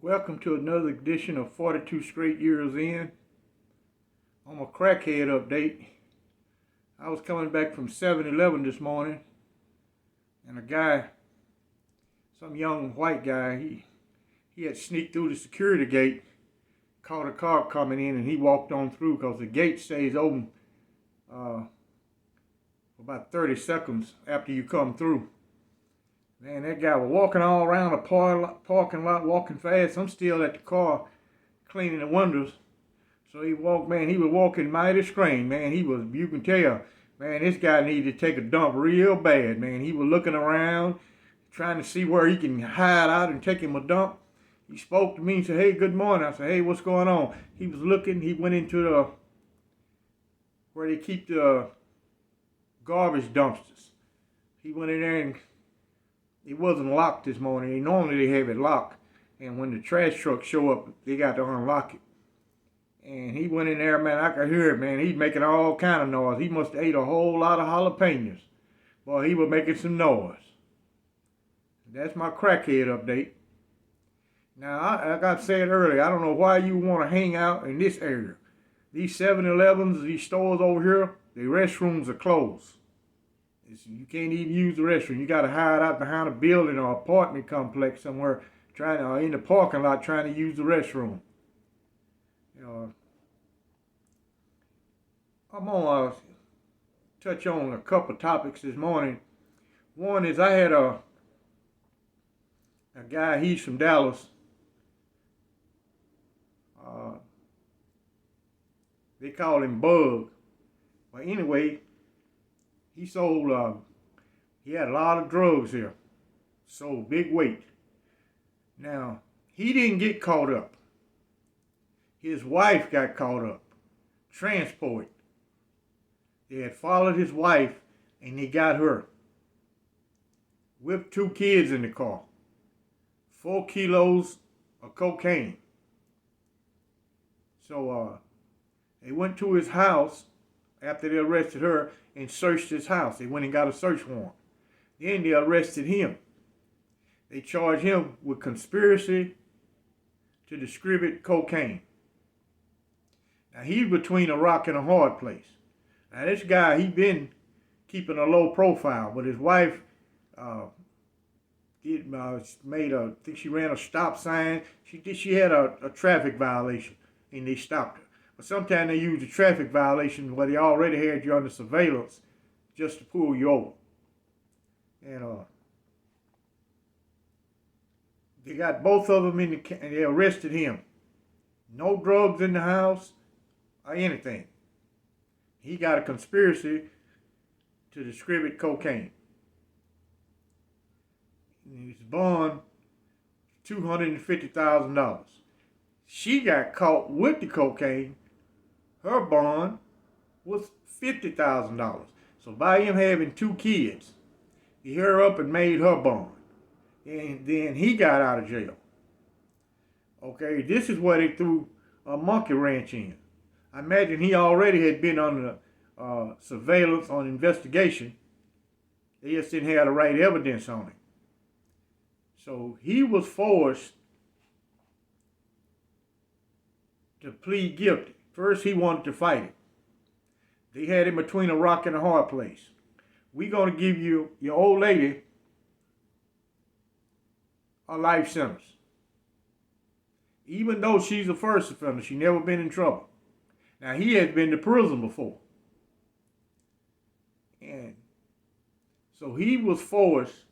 Welcome to another edition of 42 Straight Years In. On my Crackhead update, I was coming back from 7-Eleven this morning, and a guy, some young white guy, he had sneaked through the security gate, caught a car coming in, and he walked on through because the gate stays open for about 30 seconds after you come through. Man, that guy was walking all around the parking lot, walking fast. I'm still at the car cleaning the windows. So he walked, man, he was walking mighty strange, man. You can tell, man, this guy needed to take a dump real bad, man. He was looking around, trying to see where he can hide out and take him a dump. He spoke to me and said, "Hey, good morning." I said, "Hey, what's going on?" He was looking, he went into where they keep the garbage dumpsters. He went in there and it wasn't locked this morning. Normally they have it locked, and when the trash trucks show up, they got to unlock it. And he went in there, man. I could hear it, man. He's making all kind of noise. He must have ate a whole lot of jalapenos. Boy, he was making some noise. That's my Crackhead update. Now, like I said earlier, I don't know why you want to hang out in this area. These 7-Elevens, these stores over here, the restrooms are closed. You can't even use the restroom. You got to hide out behind a building or apartment complex somewhere, in the parking lot trying to use the restroom. I'm gonna touch on a couple topics this morning. One is I had a guy. He's from Dallas. They call him Bug. But anyway, he sold, he had a lot of drugs here. Sold big weight. Now, he didn't get caught up. His wife got caught up. Transport. They had followed his wife and they got her. With 2 kids in the car. 4 kilos of cocaine. So, they went to his house after they arrested her and searched his house. They went and got a search warrant. Then they arrested him. They charged him with conspiracy to distribute cocaine. Now, he's between a rock and a hard place. Now, this guy, he been keeping a low profile, but his wife I think she ran a stop sign. She had a traffic violation, and they stopped her. But sometimes they use the traffic violation where they already had you under surveillance just to pull you over. And they got both of them and they arrested him. No drugs in the house or anything. He got a conspiracy to distribute cocaine. His bond, $250,000. She got caught with the cocaine. Her bond was $50,000. So by him having 2 kids, he her up and made her bond. And then he got out of jail. Okay, this is where they threw a monkey wrench in. I imagine he already had been under surveillance on investigation. They just didn't have the right evidence on him. So he was forced to plead guilty. First, he wanted to fight it. They had him between a rock and a hard place. We're going to give you, your old lady, a life sentence. Even though she's a first offender, she never been in trouble. Now, he has been to prison before. And so he was forced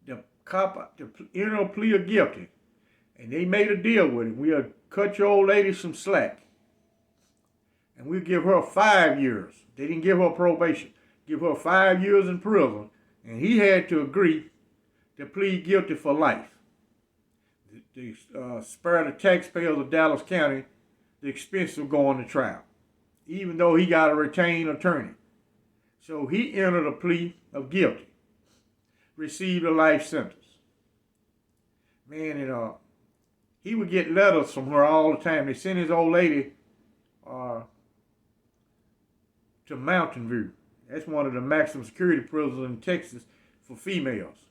to enter a plea of guilty. And they made a deal with him. We'll cut your old lady some slack. And we'll give her 5 years. They didn't give her probation. Give her 5 years in prison. And he had to agree to plead guilty for life. To spare the taxpayers of Dallas County the expense of going to trial. Even though he got a retained attorney. So he entered a plea of guilty. Received a life sentence. Man, and he would get letters from her all the time. They sent his old lady to Mountain View. That's one of the maximum security prisons in Texas for females.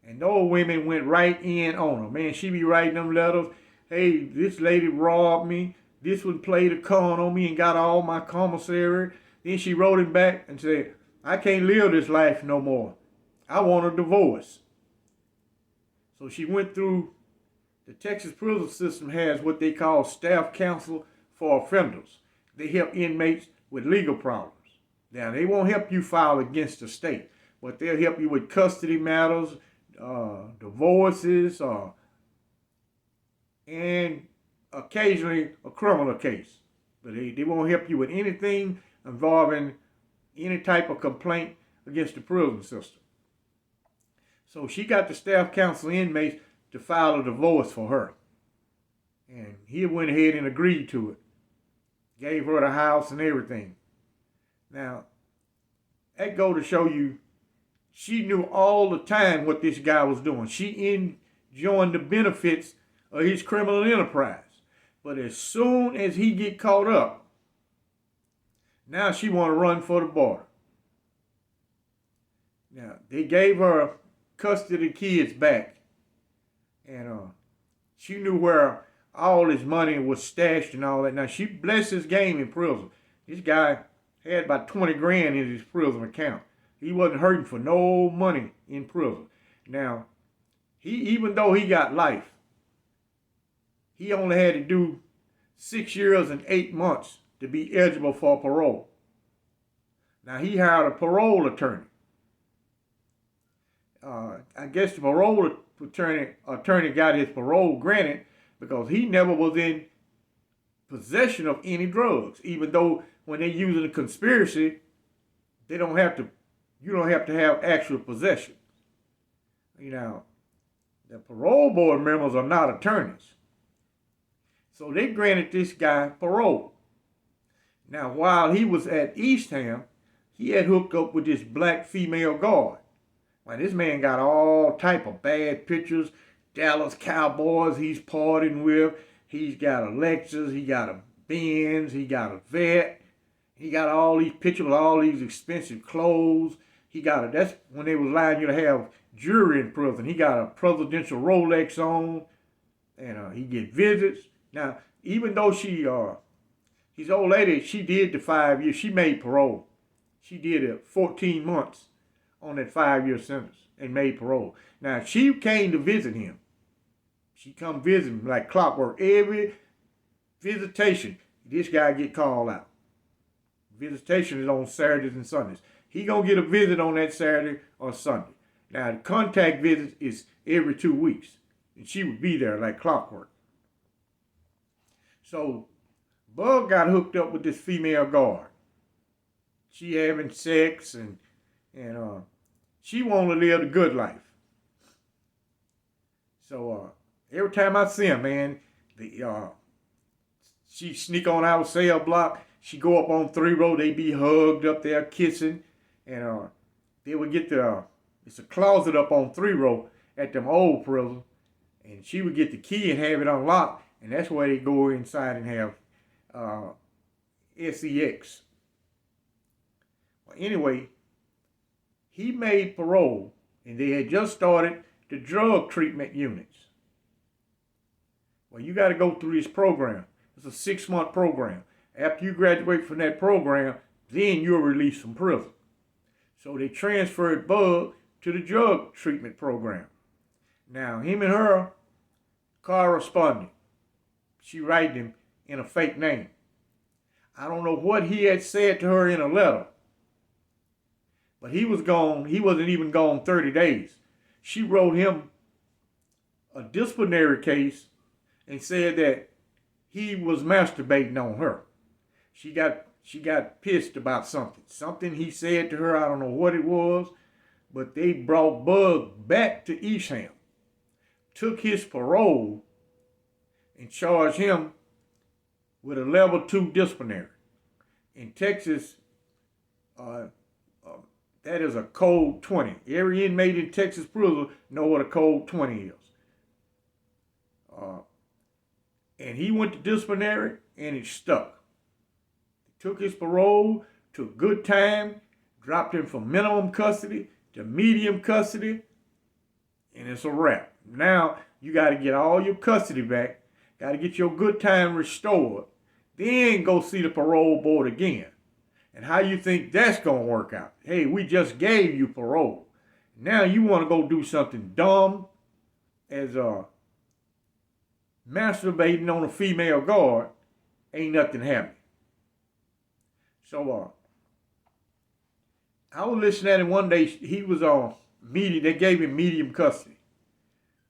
And those women went right in on her. Man, she be writing them letters. Hey, this lady robbed me. This one played a con on me and got all my commissary. Then she wrote him back and said, I can't live this life no more. I want a divorce. So she went through, the Texas prison system has what they call staff counsel for offenders. They help inmates with legal problems. Now, they won't help you file against the state, but they'll help you with custody matters, divorces, and occasionally a criminal case. But they won't help you with anything involving any type of complaint against the prison system. So she got the staff counsel inmates to file a divorce for her. And he went ahead and agreed to it. Gave her the house and everything. Now, that go to show you, she knew all the time what this guy was doing. She enjoying the benefits of his criminal enterprise. But as soon as he get caught up, now she want to run for the border. Now, they gave her custody of the kids back. And she knew where all his money was stashed and all that. Now, she blessed his game in prison. This guy had about 20 grand in his prison account. He wasn't hurting for no money in prison. Now, even though he got life, he only had to do 6 years and 8 months to be eligible for parole. Now, he hired a parole attorney. I guess the parole attorney got his parole granted because he never was in possession of any drugs. Even though when they're using a conspiracy, you don't have to have actual possession. You know, the parole board members are not attorneys. So they granted this guy parole. Now, while he was at Eastham, he had hooked up with this black female guard. Now, this man got all type of bad pictures. Dallas Cowboys he's partying with. He's got a Lexus. He got a Benz. He got a Vet. He got all these pictures with all these expensive clothes. That's when they was allowing you to have jewelry in prison. He got a presidential Rolex on. And he get visits. Now, even though his old lady, she did the 5 years. She made parole. She did 14 months on that 5-year sentence and made parole. Now, she came to visit him. She come visit him like clockwork. Every visitation, this guy get called out. Visitation is on Saturdays and Sundays. He gonna get a visit on that Saturday or Sunday. Now, the contact visit is every 2 weeks. And she would be there like clockwork. So, Bug got hooked up with this female guard. She having sex and she wanted to live the good life. So every time I see her, man, she sneak on our cell block. She go up on 3 row. They be hugged up there, kissing, and they would get it's a closet up on 3 row at them old prison, and she would get the key and have it unlocked, and that's where they go inside and have sex. Well, anyway, he made parole, and they had just started the drug treatment units. Well, you got to go through this program. It's a 6-month program. After you graduate from that program, then you're released from prison. So they transferred Bug to the drug treatment program. Now, him and her corresponded. She writing him in a fake name. I don't know what he had said to her in a letter. But he was gone. He wasn't even gone 30 days. She wrote him a disciplinary case and said that he was masturbating on her. She got pissed about something. Something he said to her, I don't know what it was, but they brought Bug back to Eastham, took his parole, and charged him with a level 2 disciplinary. In Texas, that is a code 20. Every inmate in Texas prison know what a code 20 is. And he went to disciplinary, and it stuck. Took his parole, took good time, dropped him from minimum custody to medium custody, and it's a wrap. Now you got to get all your custody back, got to get your good time restored, then go see the parole board again. And how you think that's going to work out? Hey, we just gave you parole. Now you want to go do something dumb as masturbating on a female guard. Ain't nothing happening. So I was listening at him one day. He was on medium. They gave him medium custody.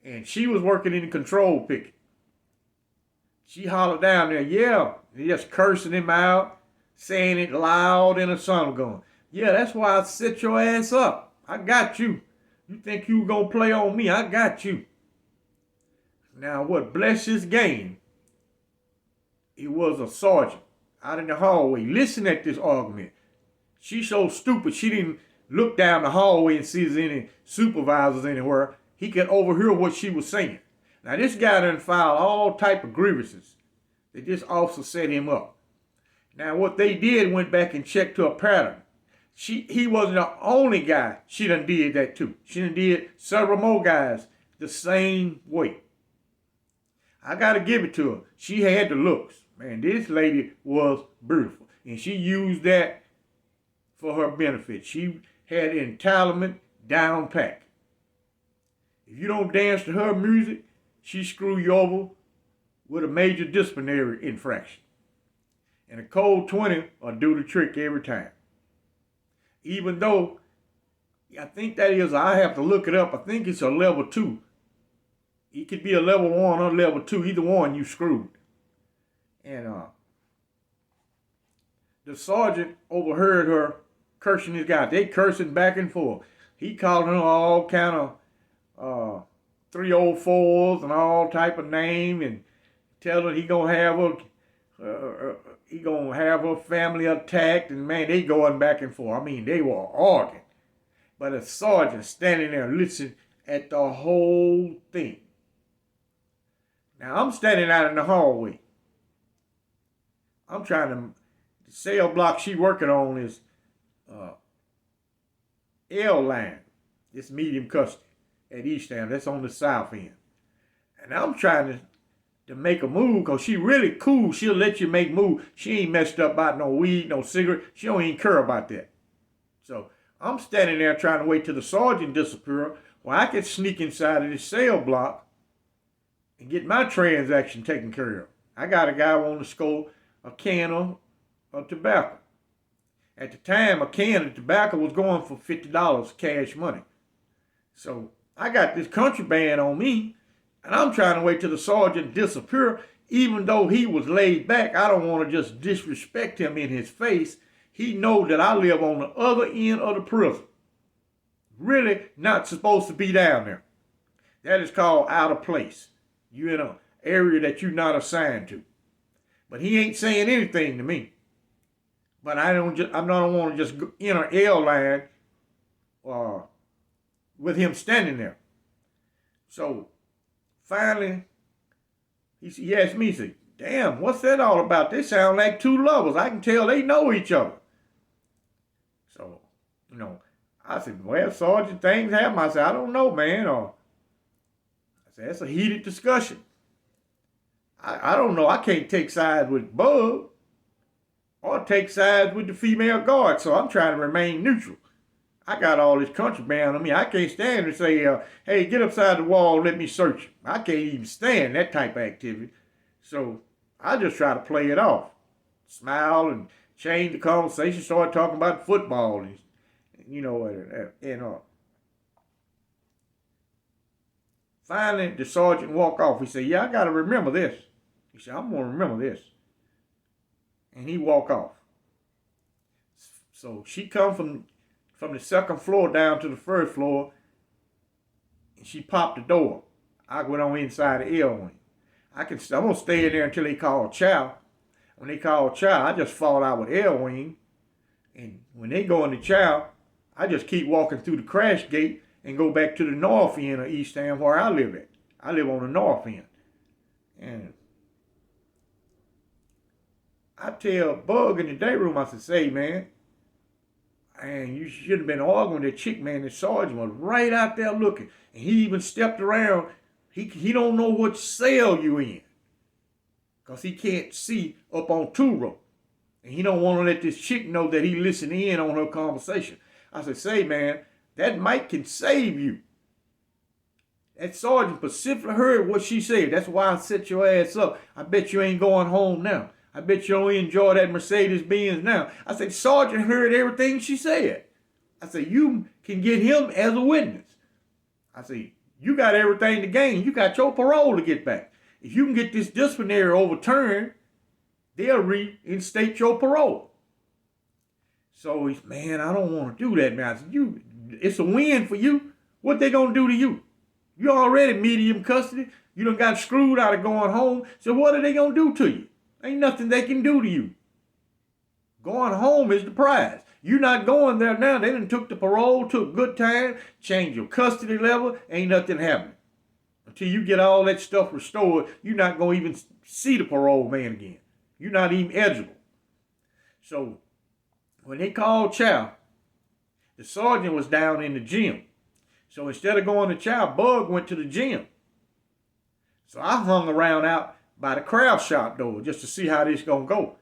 And she was working in the control picket. She hollered down there, yeah. And just cursing him out, saying it loud in a song, going, yeah, that's why I set your ass up. I got you. You think you gonna play on me? I got you. Now what bless his game, it was a sergeant out in the hallway. Listen at this argument. She's so stupid she didn't look down the hallway and see there's any supervisors anywhere. He could overhear what she was saying. Now this guy done filed all type of grievances that this officer set him up. Now what they did, went back and checked her pattern. He wasn't the only guy she done did that to. She done did several more guys the same way. I gotta give it to her. She had the looks. Man, this lady was beautiful. And she used that for her benefit. She had entitlement down pat. If you don't dance to her music, she screw you over with a major disciplinary infraction. And a cold 20 will do the trick every time. Even though, I think that is, I have to look it up, I think it's a level 2. It could be a level 1 or level 2. Either one, you screwed. And the sergeant overheard her cursing this guy. They cursing back and forth. He called her all kind of 304s and all type of name, and telling her he gonna have her family attacked, and man, they going back and forth. I mean, they were arguing. But a sergeant standing there listening at the whole thing. Now I'm standing out in the hallway. I'm trying to, the cell block she working on is L line. It's medium custody at East Ham. That's on the south end. And I'm trying to make a move, because she really cool. She'll let you make move. She ain't messed up about no weed, no cigarette. She don't even care about that. So I'm standing there trying to wait till the sergeant disappear, while I can sneak inside of this cell block and get my transaction taken care of. I got a guy wanting to score a can of tobacco. At the time, a can of tobacco was going for $50 cash money. So I got this contraband on me, and I'm trying to wait till the sergeant disappear. Even though he was laid back, I don't want to just disrespect him in his face. He knows that I live on the other end of the prison. Really not supposed to be down there. That is called out of place. You're in an area that you're not assigned to. But he ain't saying anything to me. But I don't want to just enter L line with him standing there. So finally, he asked me, he said, damn, what's that all about? They sound like two lovers. I can tell they know each other. So, I said, well, Sergeant, things happen. I said, I don't know, man. I said, that's a heated discussion. I don't know. I can't take sides with Bub or take sides with the female guard. So I'm trying to remain neutral. I got all this contraband on me. I can't stand and say, hey, get upside the wall, let me search you. I can't even stand that type of activity. So I just try to play it off. Smile and change the conversation, start talking about football and finally the sergeant walked off. He said, yeah, I got to remember this. He said, I'm going to remember this. And he walked off. So she come from the second floor down to the first floor, and she popped the door. I went on inside the L wing. I'm going to stay in there until they call chow. When they call chow, I just fall out with L wing. And when they go into chow, I just keep walking through the crash gate and go back to the north end of East Ham where I live at. I live on the north end. And I tell Bug in the day room, I said, say, man, And you shouldn't have been arguing with that chick, man. The sergeant was right out there looking. And he even stepped around. He don't know what cell you in. Because he can't see up on two row. And he don't want to let this chick know that he listening in on her conversation. I said, say, man, that mic can save you. That sergeant specifically heard what she said. That's why I set your ass up. I bet you ain't going home now. I bet you don't enjoy that Mercedes-Benz now. I said, sergeant heard everything she said. I said, you can get him as a witness. I said, you got everything to gain. You got your parole to get back. If you can get this disciplinary overturned, they'll reinstate your parole. So he's, man, I don't want to do that, man. I said, it's a win for you. What they gonna do to you? You already medium custody. You done got screwed out of going home. So what are they gonna do to you? Ain't nothing they can do to you. Going home is the prize. You're not going there now. They done took the parole, took good time, changed your custody level. Ain't nothing happening. Until you get all that stuff restored, you're not going to even see the parole man again. You're not even eligible. So when they called chow, the sergeant was down in the gym. So instead of going to chow, Bug went to the gym. So I hung around out by the craft shop door just to see how this going to go.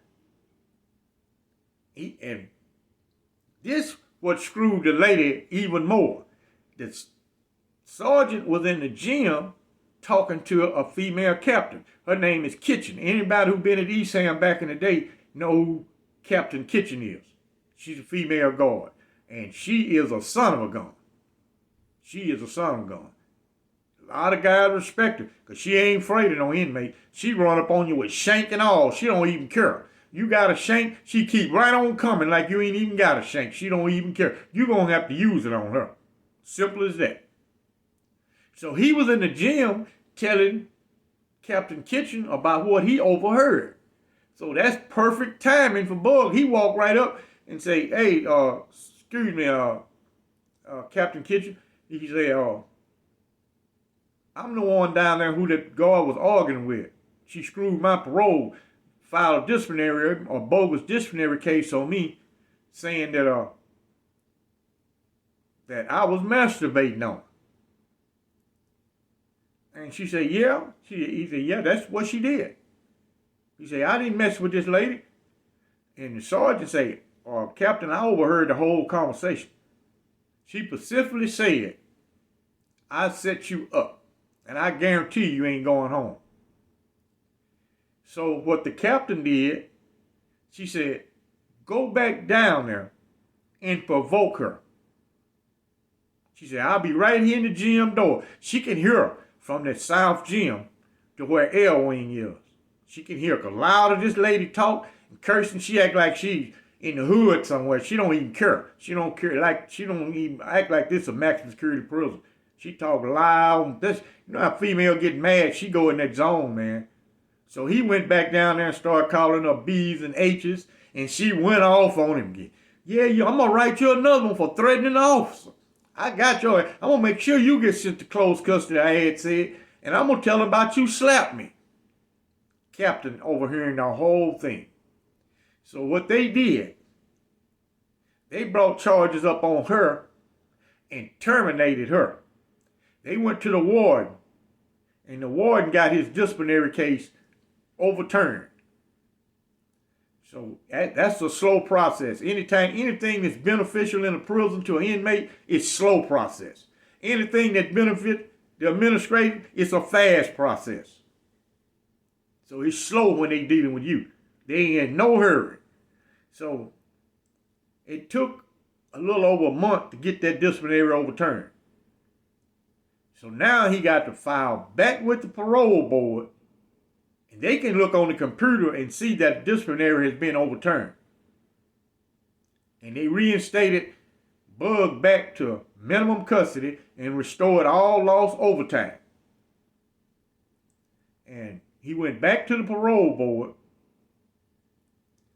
And this what screwed the lady even more. The sergeant was in the gym talking to a female captain. Her name is Kitchen. Anybody who been at Eastham back in the day know who Captain Kitchen is. She's a female guard. And she is a son of a gun. She is a son of a gun. A lot of guys respect her because she ain't afraid of no inmate. She run up on you with shank and all. She don't even care. You got a shank, she keep right on coming like you ain't even got a shank. She don't even care. You going to have to use it on her. Simple as that. So he was in the gym telling Captain Kitchen about what he overheard. So that's perfect timing for Bug. He walked right up and say, hey, excuse me, Captain Kitchen. He said, I'm the one down there who that guard was arguing with. She screwed my parole, filed a disciplinary or bogus disciplinary case on me, saying that that I was masturbating on her. And she said, yeah. He said, yeah, that's what she did. He said, I didn't mess with this lady. And the sergeant said, Captain, I overheard the whole conversation. She specifically said, I set you up, and I guarantee you ain't going home. So what the captain did, she said, go back down there and provoke her. She said, I'll be right here in the gym door. She can hear her from the south gym to where L Wing is. She can hear her. Cause louder this lady talk and cursing, she act like she's in the hood somewhere. She don't even care. She don't care like she don't even act like this a maximum security prison. She talk loud. This, you know how female get mad, she go in that zone, man. So he went back down there and started calling her B's and H's, and she went off on him again. Yeah, I'm gonna write you another one for threatening the officer. I got your, I'm gonna make sure you get sent to close custody, I had said, and I'm gonna tell him about you slapped me. Captain overhearing the whole thing. So what they did, they brought charges up on her and terminated her. They went to the warden, and the warden got his disciplinary case overturned. So that's a slow process. Anything that's beneficial in a prison to an inmate, it's slow process. Anything that benefit the administrative, it's a fast process. So it's slow when they dealing with you. They ain't in no hurry. So it took a little over a month to get that disciplinary overturned. So now he got to file back with the parole board, and they can look on the computer and see that disciplinary has been overturned. And they reinstated Bug back to minimum custody and restored all lost overtime. And he went back to the parole board.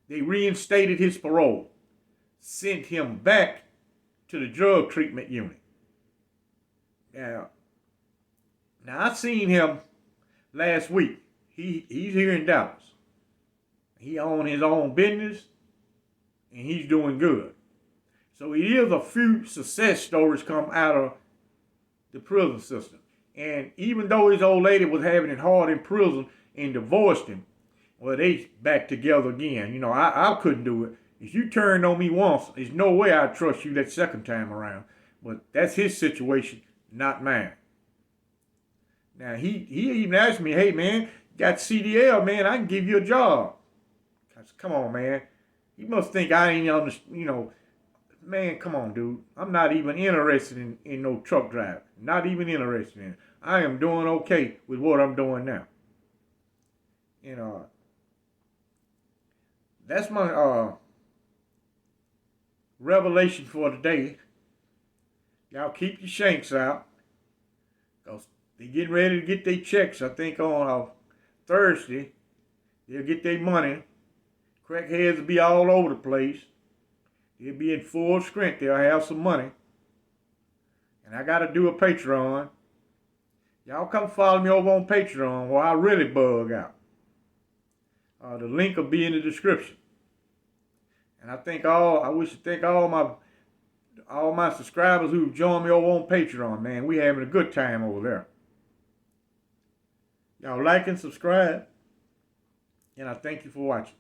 They reinstated his parole, sent him back to the drug treatment unit. Now I seen him last week. He's here in Dallas. He owns his own business, and he's doing good. So it is a few success stories come out of the prison system. And even though his old lady was having it hard in prison and divorced him, well, they back together again. You know, I couldn't do it. If you turned on me once, there's no way I'd trust you that second time around. But that's his situation, not mine. Now, he even asked me, hey, man, got CDL, man, I can give you a job. I said, come on, man. You must think I ain't you know, man, come on, dude. I'm not even interested in no truck driving. Not even interested in it. I am doing okay with what I'm doing now. You know, that's my revelation for today. Y'all keep your shanks out. Because they getting ready to get their checks, I think, on Thursday. They'll get their money. Crackheads will be all over the place. They'll be in full strength. They'll have some money. And I got to do a Patreon. Y'all come follow me over on Patreon where I really bug out. The link will be in the description. And I wish to thank all my subscribers who've joined me over on Patreon, man. We having a good time over there. Y'all like and subscribe. And I thank you for watching.